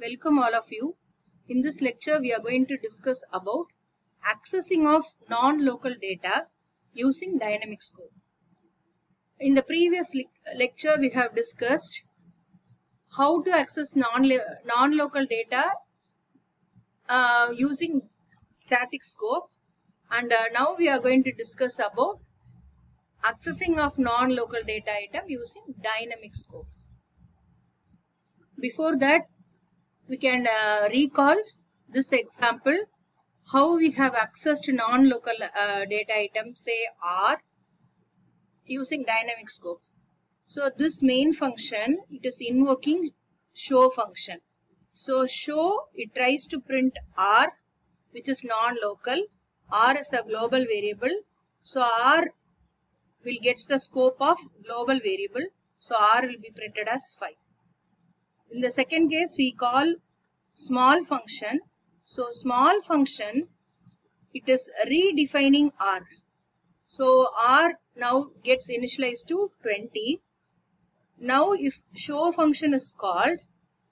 Welcome all of you. In this lecture, we are going to discuss about accessing of non-local data using dynamic scope. In the previous lecture, we have discussed how to access non-local data using static scope, and now we are going to discuss about accessing of non-local data item using dynamic scope. Before that, we can recall this example, how we have accessed non-local data item, say R, using dynamic scope. So this main function, it is invoking show function. So show, it tries to print R, which is non-local. R is a global variable. So R will get the scope of global variable. So R will be printed as 5. In the second case, we call small function. So small function, it is redefining R. So R now gets initialized to 20. Now if show function is called,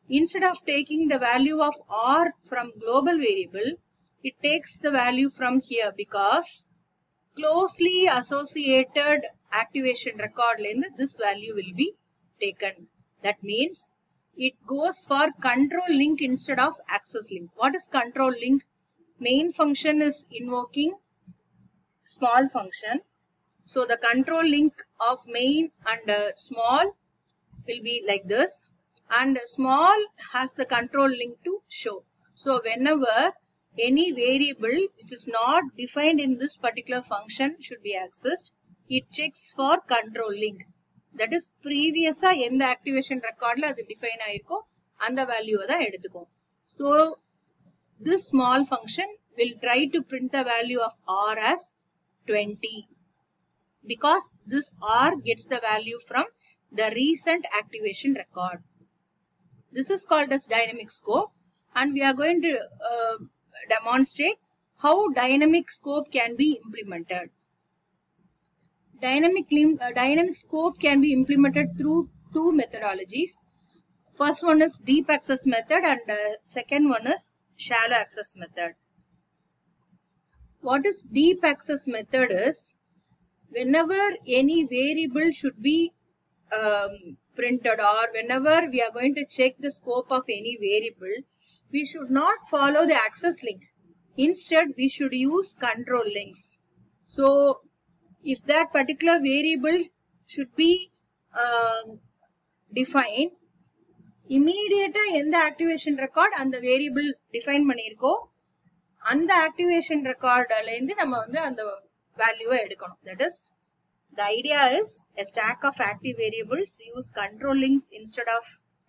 instead of taking the value of R from global variable, it takes the value from here, because closely associated activation record length, this value will be taken. That means it goes for control link instead of access link. What is control link? Main function is invoking small function. So the control link of main and small will be like this. And small has the control link to show. So whenever any variable which is not defined in this particular function should be accessed, it checks for control link. That is previous in the activation record la adu define aayirko and the value da edutukom. So this small function will try to print the value of R as 20, because this R gets the value from the recent activation record. This is called as dynamic scope, and we are going to demonstrate how dynamic scope can be implemented. Dynamic scope can be implemented through two methodologies. First one is deep access method, and second one is shallow access method. What is deep access method is, whenever any variable should be printed, or whenever we are going to check the scope of any variable, we should not follow the access link. Instead, we should use control links. So if that particular variable should be defined, immediate in the activation record and the variable define pannirko, and the activation record alende nama vandu and the value edukanum. That is, the idea is a stack of active variables, use control links instead of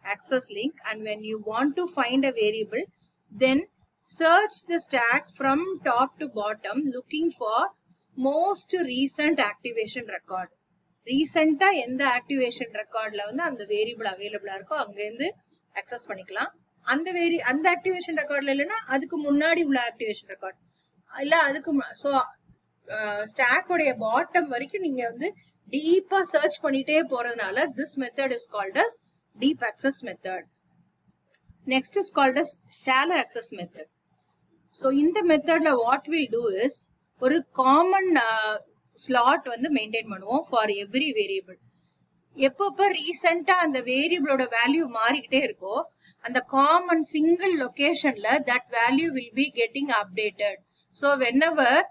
access link, and when you want to find a variable, then search the stack from top to bottom looking for most recent activation record. Recent in the activation record la vandu and the variable available irukko anga irundhu access pannikalam. And the activation record la illana adukku munnadi ulla activation record illa adukku, so stack oda bottom varaikum neenga vandu deep search pannite poradanaala this method is called as deep access method. Next is called as shallow access method. So in the method la what we'll do is, ஒரு common slot வந்து maintain பண்ணுவோம் for every variable. எப்பப்ப ரீசெண்டா அந்த வேரியபிளோட value மாறிக்கிட்டே இருக்கோ, அந்த காமன் சிங்கிள் லொகேஷன்ல that value will be getting updated. So whenever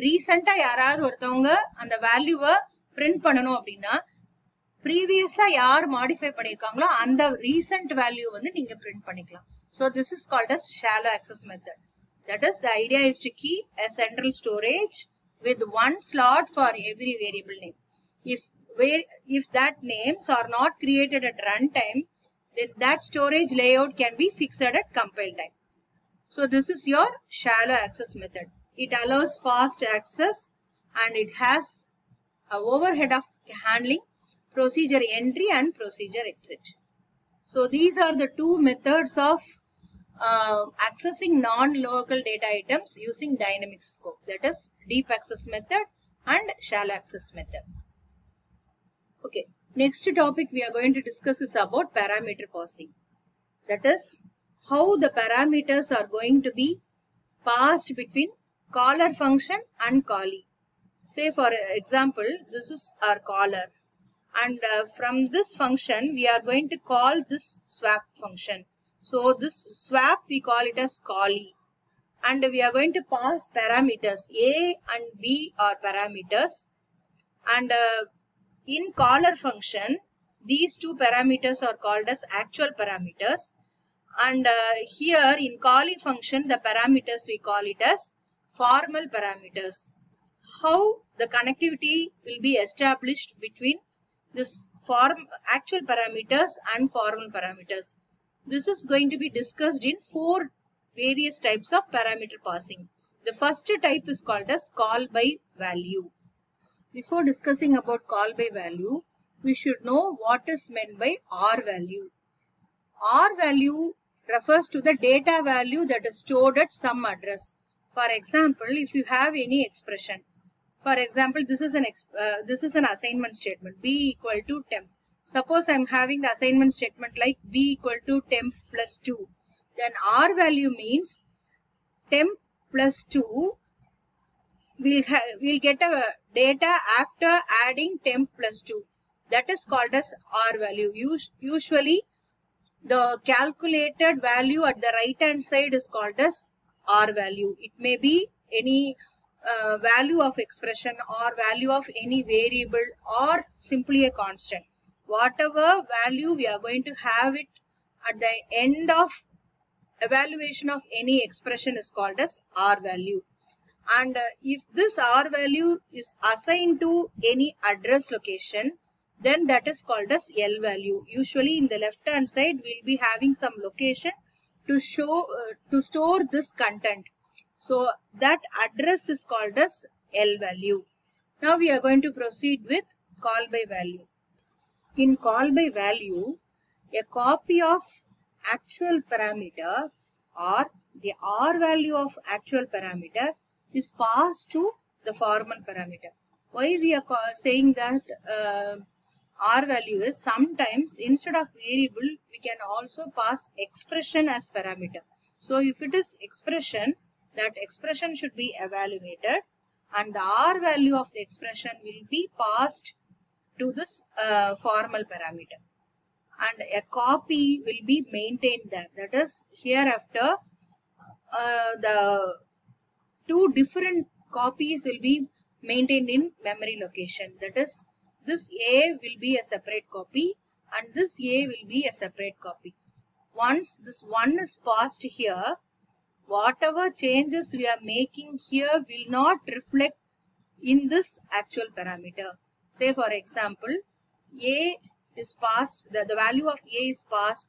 ரீசெண்டா யாராவது ஒருத்தவங்க அந்த வேல்யூவை பிரிண்ட் பண்ணணும் அப்படின்னா, ப்ரீவியஸா யார் மாடிஃபை பண்ணிருக்காங்களோ அந்த ரீசெண்ட் வேல்யூ வந்து நீங்க பிரிண்ட் பண்ணிக்கலாம். So this is called as shallow access method. That is, the idea is to keep a central storage with one slot for every variable name. If that names are not created at runtime, then that storage layout can be fixed at compile time. So this is your shallow access method. It allows fast access and it has a overhead of handling procedure entry and procedure exit. So these are the two methods of accessing non-local data items using dynamic scope. That is, deep access method and shallow access method. Okay, next topic we are going to discuss is about parameter parsing. That is, how the parameters are going to be passed between caller function and callee. Say for example, this is our caller, and from this function we are going to call this swap function. So this swap we call it as callee, and we are going to pass parameters. A and B are parameters, and in caller function these two parameters are called as actual parameters, and here in callee function the parameters we call it as formal parameters. How the connectivity will be established between this actual parameters and formal parameters. This is going to be discussed in 4 various types of parameter passing. The first type is called as call by value. Before discussing about call by value, we should know what is meant by R value. R value refers to the data value that is stored at some address. For example, if you have any expression, for example, this is an assignment statement, b equal to temp. Suppose I am having the assignment statement like b equal to temp plus 2. Then R value means temp plus 2 we'll get a data after adding temp plus 2. That is called as R value. Usually the calculated value at the right hand side is called as R value. It may be any value of expression or value of any variable or simply a constant. Whatever value we are going to have it at the end of evaluation of any expression is called as R value. And if this R value is assigned to any address location, then that is called as L value. Usually in the left hand side we will be having some location to show to store this content. So that address is called as L value. Now we are going to proceed with call by value. In call by value, a copy of actual parameter or the R value of actual parameter is passed to the formal parameter. Why we are saying that R value is sometimes instead of variable we can also pass expression as parameter. So if it is expression, that expression should be evaluated and the R value of the expression will be passed to this formal parameter, and a copy will be maintained there. That is, hereafter the 2 different copies will be maintained in memory location. That is, this A will be a separate copy and this A will be a separate copy. Once this 1 is passed here, whatever changes we are making here will not reflect in this actual parameter. Say for example, A is passed, the value of A is passed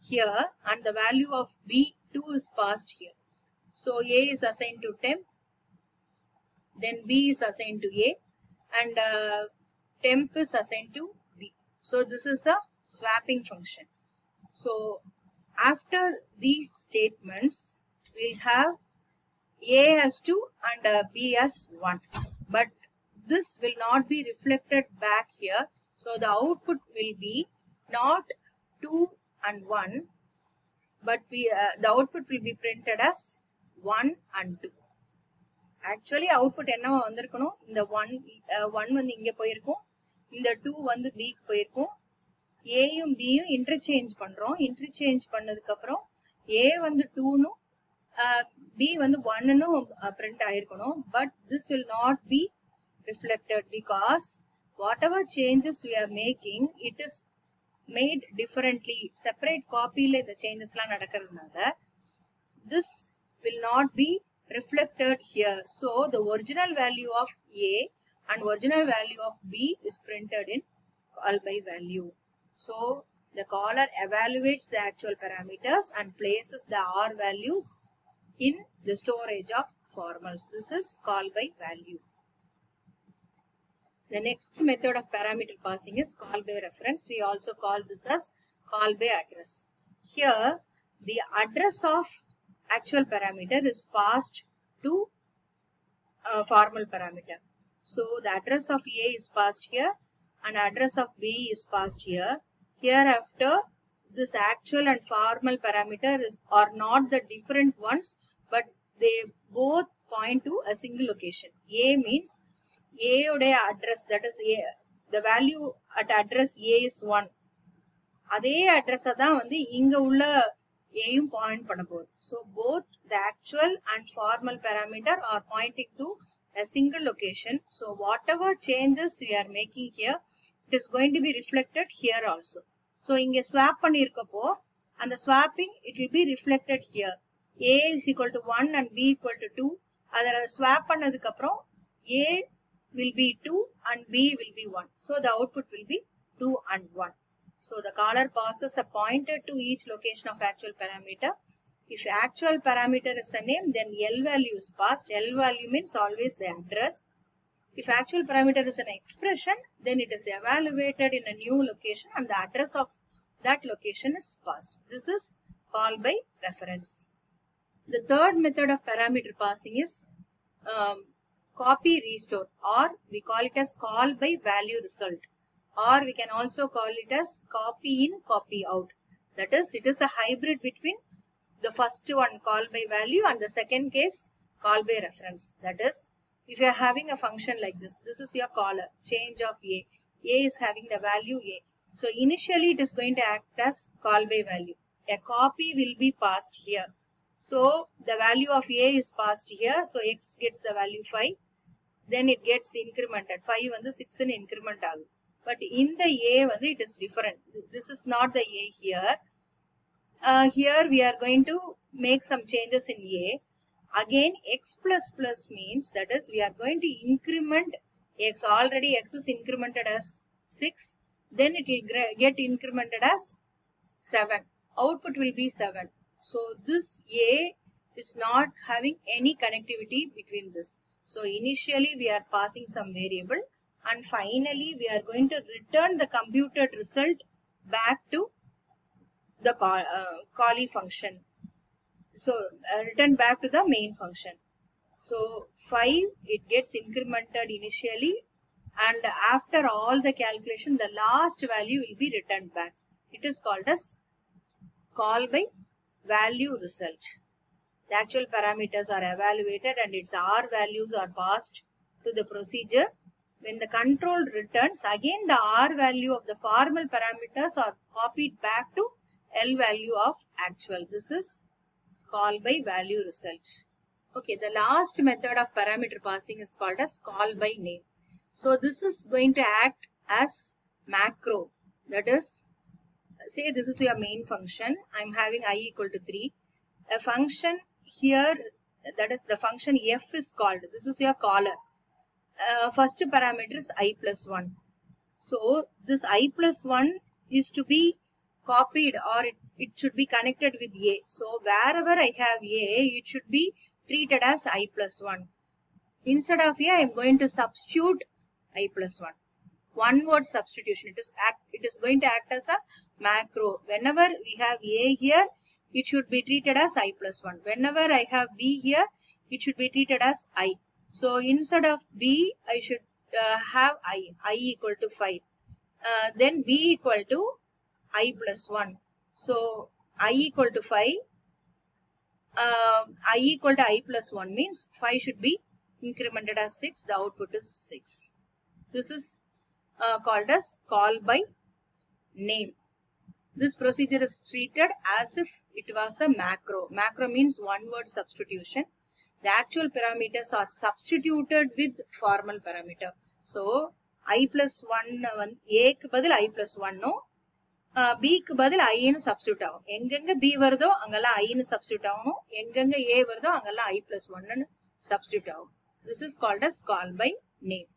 here and the value of B2 is passed here. So A is assigned to temp, then B is assigned to A, and temp is assigned to B. So this is a swapping function. So after these statements, we'll have A as 2 and B as 1. But this will not be reflected back here. So the output will be not 2 and 1, but the output will be printed as 1 and 2. Actually output என்னவா வந்திருக்கணும், இந்த 1 வந்து இங்க போயிருக்கும், இந்த 2 வந்து B க்கு போயிருக்கும். A யும் B யும் இன்டர்சேஞ்ச் பண்றோம். இன்டர்சேஞ்ச் பண்ணதுக்கு அப்புறம் A வந்து 2 னும் B வந்து 1 னும் print ஆயிருக்கணும். But this will not be reflected because whatever changes we are making, it is made differently. Separate copy la the changes la nadakradhanaala this will not be reflected here. So the original value of A and original value of B is printed in call by value. So the caller evaluates the actual parameters and places the R values in the storage of formals. This is call by value. The next method of parameter passing is call by reference. We also call this as call by address. Here the address of actual parameter is passed to formal parameter. So the address of A is passed here and address of B is passed here. Hereafter this actual and formal parameter are not the different ones, but they both point to a single location. A means A ude address, that is A, the value at address A is 1. அதே address தான் வந்து இங்க உள்ள Aயும் point பண்ண போகுது. So both the actual and formal parameter are pointing to a single location. So whatever changes we are making here, it is going to be reflected here also. So இங்க swap பண்ணிருக்கப்போ and the swapping it will be reflected here. A is equal to 1 and B equal to 2. அதல swap பண்ணதுக்கு அப்புறம் A will be 2 and B will be 1. So the output will be 2 and 1. So the caller passes a pointer to each location of actual parameter. If actual parameter is a name, then L value is passed. L value means always the address. If actual parameter is an expression, then it is evaluated in a new location and the address of that location is passed. This is call by reference. The third method of parameter passing is copy restore, or we call it as call by value result, or we can also call it as copy in copy out. That is, it is a hybrid between the first one call by value and the second case call by reference. That is, if you are having a function like this, this is your caller, change of A. A is having the value A. So initially it is going to act as call by value. A copy will be passed here. So the value of A is passed here. So X gets the value 5. Then it gets incremented. 5 and the 6 in increment agu. But in the A it is different. This is not the A here. Here we are going to make some changes in A. Again X plus plus means, that is, we are going to increment X. Already X is incremented as 6. Then it will get incremented as 7. Output will be 7. So this A is not having any connectivity between this. So initially we are passing some variable, and finally we are going to return the computed result back to the callee function. So return back to the main function. So 5, it gets incremented initially, and after all the calculation, the last value will be returned back. It is called as call by value result. The actual parameters are evaluated and its R values are passed to the procedure. When the control returns, again the R value of the formal parameters are copied back to L value of actual. This is call by value result. Okay, the last method of parameter passing is called as call by name. So this is going to act as macro. That is, say this is your main function. I'm having I equal to 3. A function here, that is the function f is called. This is your caller. First parameter is I plus 1. So this I plus 1 is to be copied, or it should be connected with A. So wherever I have A, it should be treated as I plus 1. Instead of A, I am going to substitute I plus 1. One word substitution. It is going to act as a macro. Whenever we have A here, it should be treated as I plus 1. Whenever I have B here, it should be treated as I. So instead of B, I should have I equal to 5. Then B equal to I plus 1. So I equal to 5. I equal to I plus 1 means 5 should be incremented as 6. The output is 6. This is called as call by name. This procedure is treated as if it was a macro. Macro means one word substitution. The actual parameters are substituted with formal parameter. So I plus 1 A க்கு பதில் I plus 1 no, B க்கு பதில் I னு substitute ஆகும். எங்கெங்க B வருதோ அங்கெல்லாம் I னு substitute ஆகணும். எங்கெங்க A வருதோ அங்கெல்லாம் I plus 1 னு substitute ஆகும். This is called as call by name.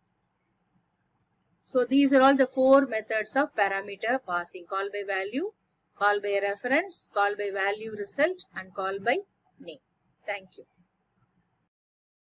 So these are all the 4 methods of parameter passing: call by value, call by reference, call by value result, and call by name. Thank you.